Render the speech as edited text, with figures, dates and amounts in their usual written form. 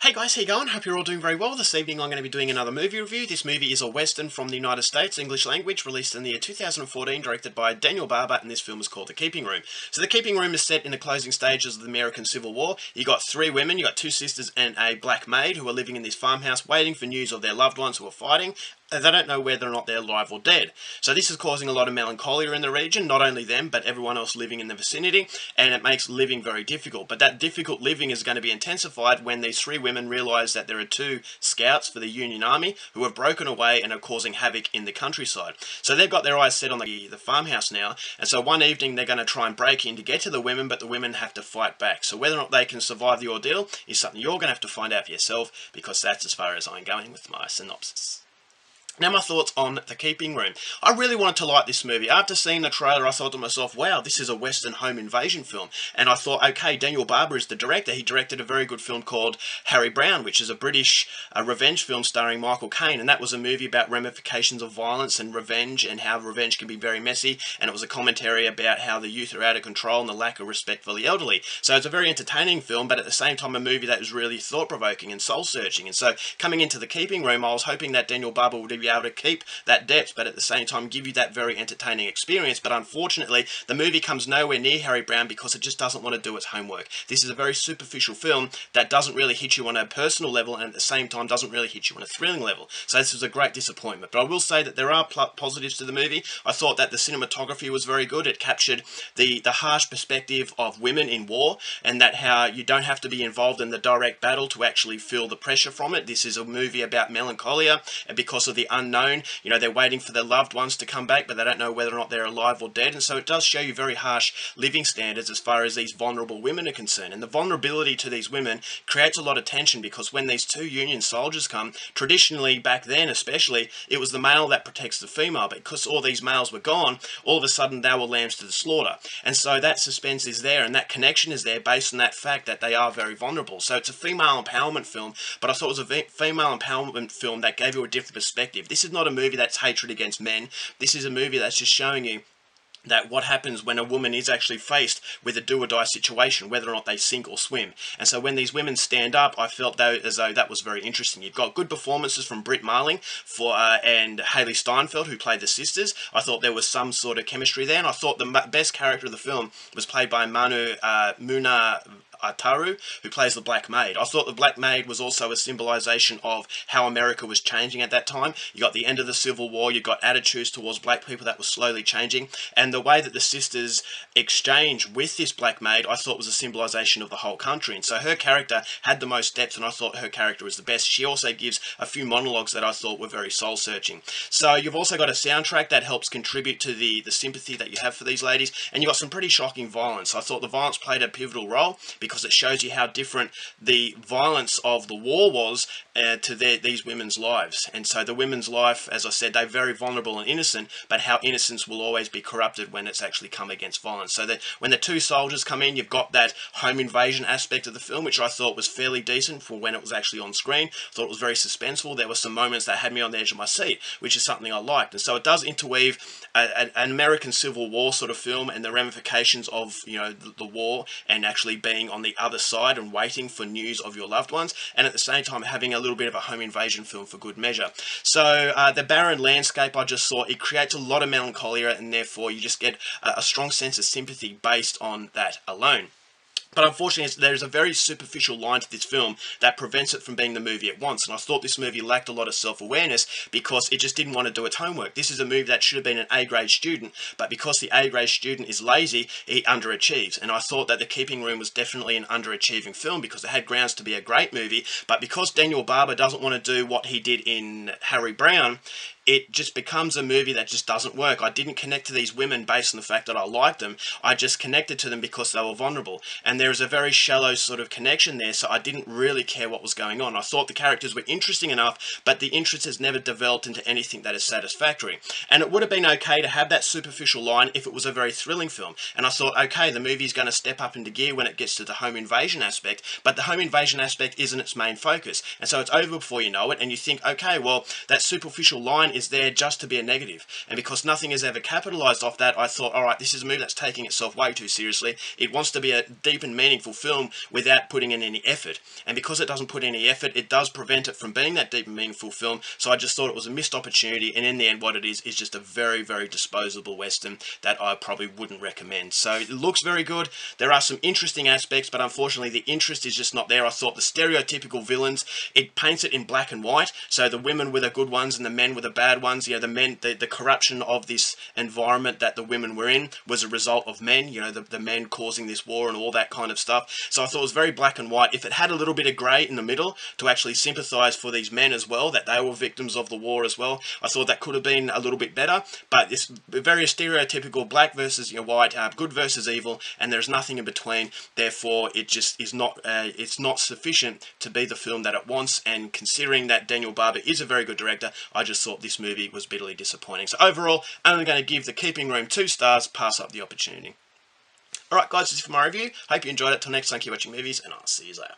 Hey guys, how you going? Hope you're all doing very well. This evening I'm going to be doing another movie review. This movie is a western from the United States, English language, released in the year 2014, directed by Daniel Barber, and this film is called The Keeping Room. So The Keeping Room is set in the closing stages of the American Civil War. You got three women, you got two sisters and a black maid who are living in this farmhouse waiting for news of their loved ones who are fighting. They don't know whether or not they're alive or dead. So this is causing a lot of melancholia in the region, not only them, but everyone else living in the vicinity, and it makes living very difficult. But that difficult living is going to be intensified when these three women realise that there are two scouts for the Union Army who have broken away and are causing havoc in the countryside. So they've got their eyes set on the farmhouse now, and so one evening they're going to try and break in to get to the women, but the women have to fight back. So whether or not they can survive the ordeal is something you're going to have to find out for yourself, because that's as far as I'm going with my synopsis. Now my thoughts on The Keeping Room. I really wanted to like this movie. After seeing the trailer, I thought to myself, wow, this is a Western home invasion film. And I thought, okay, Daniel Barber is the director. He directed a very good film called Harry Brown, which is a British revenge film starring Michael Caine. And that was a movie about ramifications of violence and revenge, and how revenge can be very messy. And it was a commentary about how the youth are out of control and the lack of respect for the elderly. So it's a very entertaining film, but at the same time a movie that was really thought-provoking and soul-searching. And so coming into The Keeping Room, I was hoping that Daniel Barber would be able to keep that depth, but at the same time give you that very entertaining experience. But unfortunately, the movie comes nowhere near Harry Brown because it just doesn't want to do its homework. This is a very superficial film that doesn't really hit you on a personal level, and at the same time doesn't really hit you on a thrilling level. So this was a great disappointment. But I will say that there are positives to the movie. I thought that the cinematography was very good. It captured the harsh perspective of women in war, and that how you don't have to be involved in the direct battle to actually feel the pressure from it. This is a movie about melancholia, and because of the unknown. You know, they're waiting for their loved ones to come back, but they don't know whether or not they're alive or dead. And so it does show you very harsh living standards as far as these vulnerable women are concerned. And the vulnerability to these women creates a lot of tension, because when these two Union soldiers come, traditionally back then especially, it was the male that protects the female. But because all these males were gone, all of a sudden they were lambs to the slaughter. And so that suspense is there, and that connection is there based on that fact that they are very vulnerable. So it's a female empowerment film, but I thought it was a female empowerment film that gave you a different perspective. This is not a movie that's hatred against men. This is a movie that's just showing you that what happens when a woman is actually faced with a do-or-die situation, whether or not they sink or swim. And so when these women stand up, I felt as though that was very interesting. You've got good performances from Britt Marling and Hayley Steinfeld, who played the sisters. I thought there was some sort of chemistry there, and I thought the best character of the film was played by Muna Ataru, who plays the Black Maid. I thought the Black Maid was also a symbolization of how America was changing at that time. You got the end of the Civil War, you got attitudes towards black people that was slowly changing, and the way that the sisters exchange with this Black Maid, I thought was a symbolization of the whole country. And so her character had the most depth, and I thought her character was the best. She also gives a few monologues that I thought were very soul-searching. So you've also got a soundtrack that helps contribute to the sympathy that you have for these ladies, and you got some pretty shocking violence. I thought the violence played a pivotal role, because it shows you how different the violence of the war was to these women's lives. And so the women's life, as I said, they're very vulnerable and innocent, but how innocence will always be corrupted when it's actually come against violence. So that when the two soldiers come in, you've got that home invasion aspect of the film, which I thought was fairly decent for when it was actually on screen. I thought it was very suspenseful. There were some moments that had me on the edge of my seat, which is something I liked. And so it does interweave an American Civil War sort of film and the ramifications of, you know, the war, and actually being on the other side and waiting for news of your loved ones, and at the same time having a little bit of a home invasion film for good measure. So the barren landscape, I just thought it creates a lot of melancholia, and therefore you just get a strong sense of sympathy based on that alone. But unfortunately, there's a very superficial line to this film that prevents it from being the movie it wants. And I thought this movie lacked a lot of self-awareness because it just didn't want to do its homework. This is a movie that should have been an A-grade student, but because the A-grade student is lazy, he underachieves. And I thought that The Keeping Room was definitely an underachieving film, because it had grounds to be a great movie. But because Daniel Barber doesn't want to do what he did in Harry Brown, it just becomes a movie that just doesn't work. I didn't connect to these women based on the fact that I liked them. I just connected to them because they were vulnerable. And there is a very shallow sort of connection there, so I didn't really care what was going on. I thought the characters were interesting enough, but the interest has never developed into anything that is satisfactory. And it would have been okay to have that superficial line if it was a very thrilling film. And I thought, okay, the movie's going to step up into gear when it gets to the home invasion aspect, but the home invasion aspect isn't its main focus. And so it's over before you know it, and you think, okay, well, that superficial line storyline is there just to be a negative. And because nothing is ever capitalized off that, I thought, alright, this is a movie that's taking itself way too seriously. It wants to be a deep and meaningful film without putting in any effort. And because it doesn't put any effort, it does prevent it from being that deep and meaningful film. So I just thought it was a missed opportunity, and in the end what it is just a very, very disposable Western that I probably wouldn't recommend. So it looks very good. There are some interesting aspects, but unfortunately the interest is just not there. I thought the stereotypical villains, it paints it in black and white, so the women were the good ones and the men were the bad ones. You know, the men, the corruption of this environment that the women were in was a result of men, you know, the men causing this war and all that kind of stuff. So I thought it was very black and white. If it had a little bit of grey in the middle to actually sympathise for these men as well, that they were victims of the war as well, I thought that could have been a little bit better. But this very stereotypical black versus white, good versus evil, and there's nothing in between. Therefore, it just is not. It's not sufficient to be the film that it wants. And considering that Daniel Barber is a very good director, I just thought this movie was bitterly disappointing. So overall, I'm only going to give The Keeping Room 2 stars. Pass up the opportunity. Alright guys, this is for my review. Hope you enjoyed it. Till next time, keep watching movies, and I'll see you later.